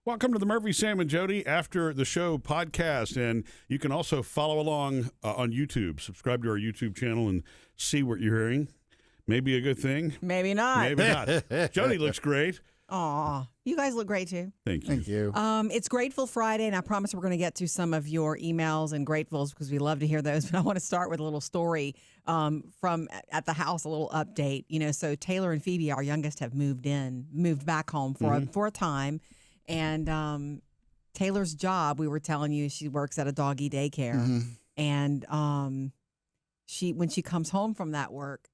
Welcome to the Murphy, Sam, and Jodi After the Show podcast. And you can also follow along on YouTube. Subscribe to our YouTube channel and see what you're hearing. Maybe a good thing. Maybe not. Maybe not. Jodi looks great. Aw, you guys look great too. Thank you. Thank you. It's Grateful Friday, and I promise we're going to get to some of your emails and gratefuls because we love to hear those. But I want to start with a little story from at the house, a little update. So Taylor and Phoebe, our youngest, have moved back home for a time. And Taylor's job, we were telling you, she works at a doggy daycare. Mm-hmm. And when she comes home from that work,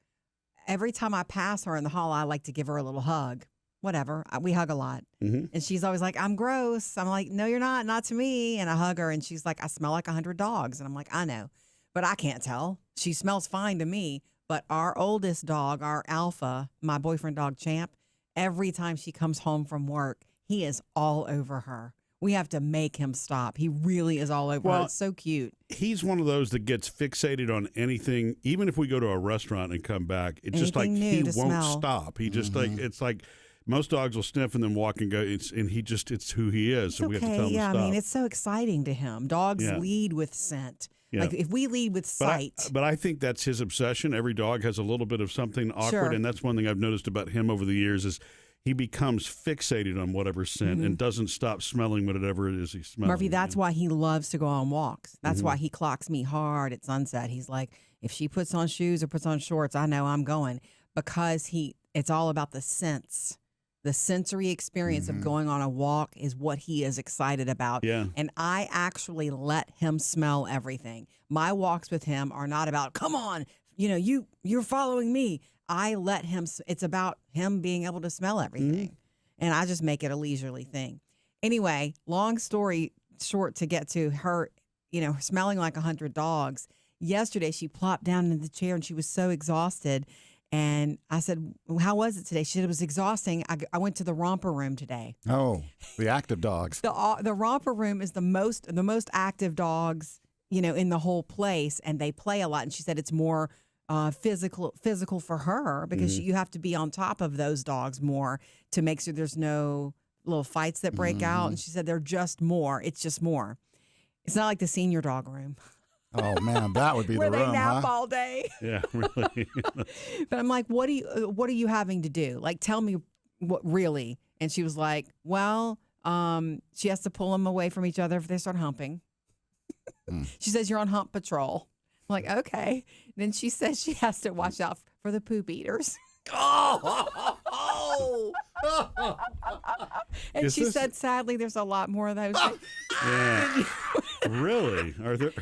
every time I pass her in the hall, I like to give her a little hug. Whatever. We hug a lot. Mm-hmm. And she's always like, I'm gross. I'm like, no, you're not to me. And I hug her and she's like, I smell like 100 dogs. And I'm like, I know, but I can't tell. She smells fine to me. But our oldest dog, our Alpha, my boyfriend dog Champ, every time she comes home from work, he is all over her. We have to make him stop. He really is all over her. It's so cute. He's one of those that gets fixated on anything. Even if we go to a restaurant and come back, it's just like he won't stop. He just it's like most dogs will sniff and then walk and go. It's who he is. So we have to tell him to stop. I mean, it's so exciting to him. Dogs lead with scent. Yeah. Like if we lead with sight. But I think that's his obsession. Every dog has a little bit of something awkward, and that's one thing I've noticed about him over the years is he becomes fixated on whatever scent and doesn't stop smelling whatever it is he's smelling. Murphy, that's why he loves to go on walks. That's why he clocks me hard at sunset. He's like, if she puts on shoes or puts on shorts, I know I'm going. Because it's all about the sense. The sensory experience of going on a walk is what he is excited about. Yeah. And I actually let him smell everything. My walks with him are not about, come on, you're following me. I let him, it's about him being able to smell everything. And I just make it a leisurely thing. Anyway, long story short to get to her, smelling like 100 dogs. Yesterday, she plopped down in the chair and she was so exhausted. And I said, how was it today? She said, it was exhausting. I went to the romper room today. Oh, the active dogs. The romper room is the most active dogs, in the whole place. And they play a lot. And she said it's more physical for her because you have to be on top of those dogs more to make sure there's no little fights that break out. And she said they're just more. It's just more. It's not like the senior dog room. Oh man, that would be the where room, they nap huh? all day. Yeah, really. But I'm like, what are you having to do? Like, tell me what really. And she was like, well, she has to pull them away from each other if they start humping. She says you're on hump patrol. I'm like, okay. Then she says she has to watch out for the poop eaters. And she said, sadly, there's a lot more of those. Yeah. Really? Are there?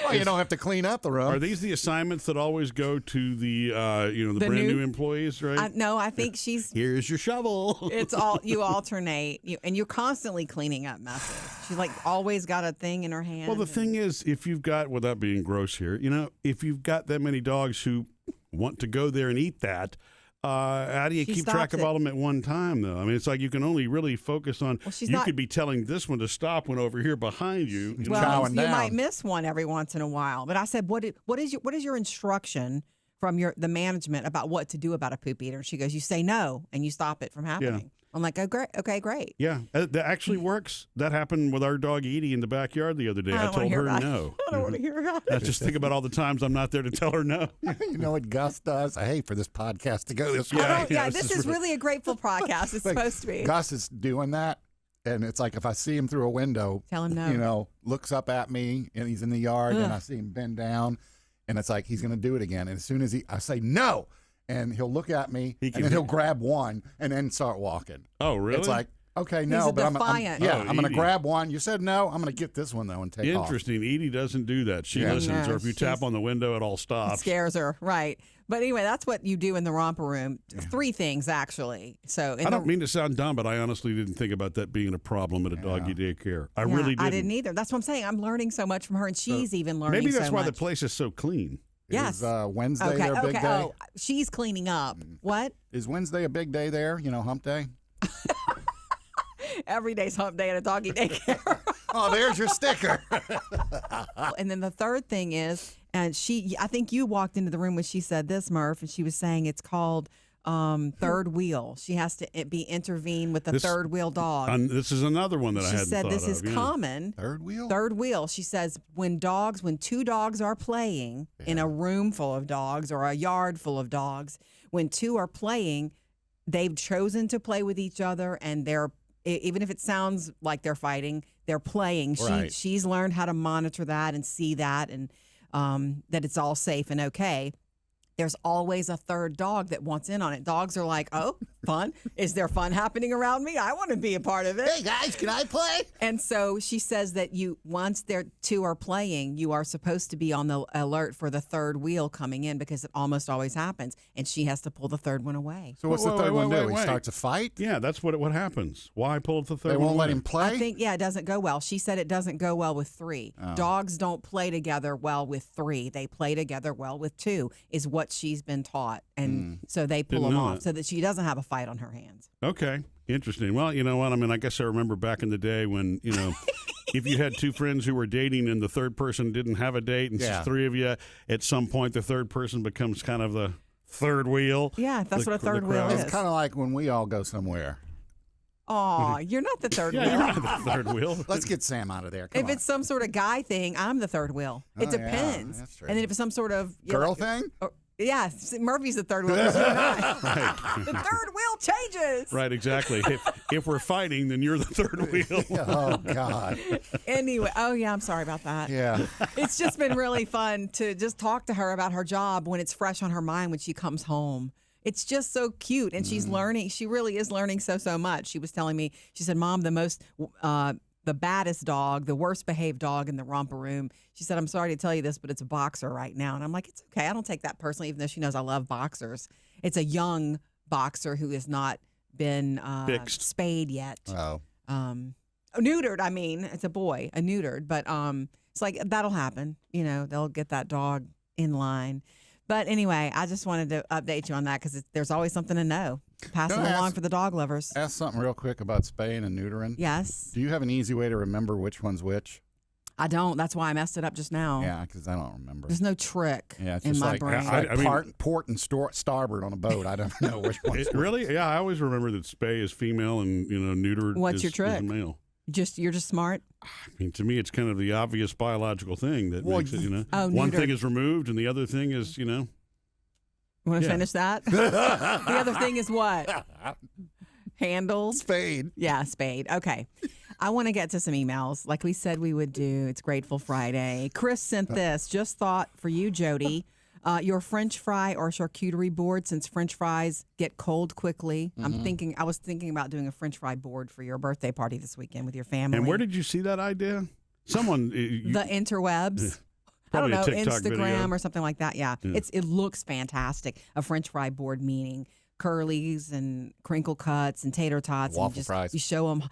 Well, you don't have to clean up the room. Are these the assignments that always go to the the brand new employees, right? No, I think she's. Here's your shovel. It's all you alternate, and you're constantly cleaning up messes. She's like always got a thing in her hand. Well, the thing is, if you've got, without being gross here, if you've got that many dogs who want to go there and eat that, how do you keep track of all of them at one time, though? I mean, it's like you can only really focus on. Well, could be telling this one to stop when over here behind you. Well, you might miss one every once in a while. But I said, what is your instruction from the management about what to do about a poop eater? She goes, you say no and you stop it from happening. Yeah. I'm like, oh, great. Okay, great. Yeah, that actually works. That happened with our dog Edie in the backyard the other day. I told her no. I don't want to hear about it. I just think about all the times I'm not there to tell her no. You know what Gus does? I hate for this podcast to go this way. This is really a grateful podcast. It's supposed to be. Gus is doing that, and it's like if I see him through a window, tell him no. Looks up at me, and he's in the yard, and I see him bend down, and it's like he's going to do it again. And as soon as I say no, and he'll look at me, and then he'll grab one and then start walking. Oh, really? It's like, okay, no, but I'm going to grab one. You said no. I'm going to get this one, though, and take off. Interesting. Edie doesn't do that. She listens, or if you tap on the window, it all stops. It scares her, right. But anyway, that's what you do in the romper room. 3 things, actually. So I don't mean to sound dumb, but I honestly didn't think about that being a problem at a doggy daycare. I really didn't. I didn't either. That's what I'm saying. I'm learning so much from her, and she's even learning so much. Maybe that's why the place is so clean. Yes. Is Wednesday their big day? Oh, she's cleaning up. What? Is Wednesday a big day there? Hump day? Every day's hump day at a doggy daycare. Oh, there's your sticker. And then the third thing is, and I think you walked into the room when she said this, Murph, and she was saying it's called third wheel. She has to intervene with the third wheel dog. This is another one that I hadn't thought of. She said this is common. Third wheel? Third wheel. She says when two dogs are playing in a room full of dogs or a yard full of dogs, when two are playing, they've chosen to play with each other, and they're, even if it sounds like they're fighting, they're playing. Right. She's learned how to monitor that and see that, and that it's all safe and okay. There's always a third dog that wants in on it. Dogs are like, oh, fun. Is there fun happening around me? I want to be a part of it. Hey, guys, can I play? And so she says that once their two are playing, you are supposed to be on the alert for the third wheel coming in, because it almost always happens. And she has to pull the third one away. So what's the third one do? He starts a fight? Yeah, that's what happens. Why pull the third one? They won't let him play? I think, it doesn't go well. She said it doesn't go well with three. Oh. Dogs don't play together well with three. They play together well with two, is what she's been taught. And so they pull them off so that she doesn't have a fight on her hands. Okay. Interesting. Well, you know what? I mean, I guess I remember back in the day when, if you had two friends who were dating and the third person didn't have a date, and it's three of you, at some point the third person becomes kind of the third wheel. Yeah, that's what a third wheel is. It's kind of like when we all go somewhere. Aw, you're not the third wheel. You're not the third wheel. Let's get Sam out of there. If it's some sort of guy thing, I'm the third wheel. It depends. That's true. And then if it's some sort of girl thing? Yeah, Murphy's the third wheel. You're not. Right. The third wheel changes. Right, exactly. If we're fighting, then you're the third wheel. Oh, God. Anyway, I'm sorry about that. Yeah. It's just been really fun to just talk to her about her job when it's fresh on her mind when she comes home. It's just so cute, and she's learning. She really is learning so much. She was telling me, she said, Mom, the baddest dog, the worst behaved dog in the romper room. She said, I'm sorry to tell you this, but it's a boxer right now. And I'm like, it's okay. I don't take that personally, even though she knows I love boxers. It's a young boxer who has not been spayed yet. Oh. Neutered, I mean. It's a boy, a neutered. But it's like, that'll happen. They'll get that dog in line. But anyway, I just wanted to update you on that because there's always something to know. Pass it along for the dog lovers. Ask something real quick about spaying and neutering. Yes. Do you have an easy way to remember which one's which? I don't. That's why I messed it up just now. Yeah, because I don't remember. There's no trick it's in just my brain. I mean, port and starboard on a boat. I don't know which one's which. Really? Yeah, I always remember that spay is female and neutered What's is, your trick? is male. You're just smart? I mean, to me, it's kind of the obvious biological thing that makes it, Oh, one neutered. thing is removed and the other thing is, You want to finish that? The other thing is what? Handled? Spade. Yeah, spade. Okay. I want to get to some emails like we said we would do. It's Grateful Friday. Chris sent this. Just thought for you, Jodi, your French fry or charcuterie board, since French fries get cold quickly. I was thinking about doing a French fry board for your birthday party this weekend with your family. And where did you see that idea? Someone. The interwebs. I don't know, Instagram or something like that. Yeah. It looks fantastic. A French fry board, meaning curlies and crinkle cuts and tater tots. Waffle fries. You show them,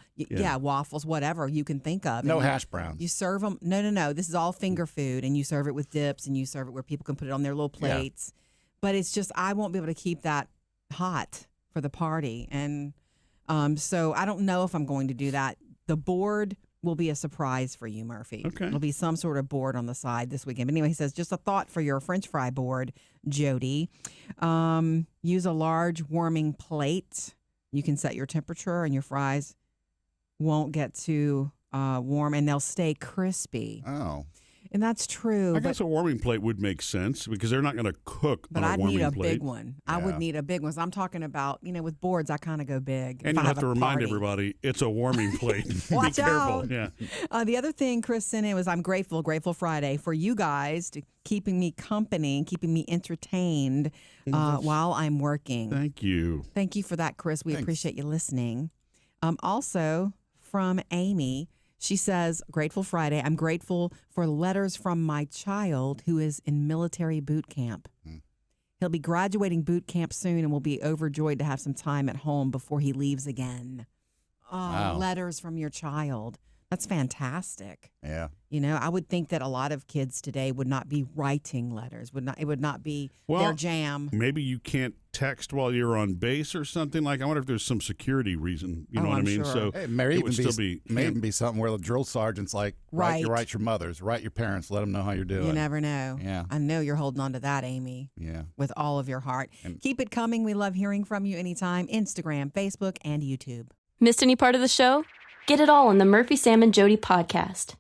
waffles, whatever you can think of. No hash browns. You serve them. No. This is all finger food, and you serve it with dips, and you serve it where people can put it on their little plates. Yeah. But it's just, I won't be able to keep that hot for the party. And so I don't know if I'm going to do that. The board will be a surprise for you, Murphy. Okay. It'll be some sort of board on the side this weekend. But anyway, he says, just a thought for your French fry board, Jodi. Use a large warming plate. You can set your temperature and your fries won't get too warm and they'll stay crispy. Oh. And that's true. I guess a warming plate would make sense because they're not going to cook on a warming plate. But I'd need a big one. Yeah. I would need a big one. So I'm talking about, with boards, I kind of go big. And you have to remind everybody, it's a warming plate. Watch Be careful. out. Yeah. The other thing Chris sent in was, I'm Grateful Friday for you guys to keeping me company, keeping me entertained while I'm working. Thank you. Thank you for that, Chris. We appreciate you listening. Also from Amy. She says, Grateful Friday, I'm grateful for letters from my child who is in military boot camp. He'll be graduating boot camp soon and will be overjoyed to have some time at home before he leaves again. Oh, wow. Letters from your child. That's fantastic. Yeah. I would think that a lot of kids today would not be writing letters. It would not be their jam. Maybe you can't text while you're on base or something? Like, I wonder if there's some security reason. You know what I mean? Sure. So it may would still be even be something where the drill sergeant's like, write your mothers, write your parents, let them know how you're doing. You never know. Yeah. I know you're holding on to that, Amy. Yeah. With all of your heart. Keep it coming. We love hearing from you anytime. Instagram, Facebook, and YouTube. Missed any part of the show? Get it all on the Murphy, Sam, and Jodi podcast.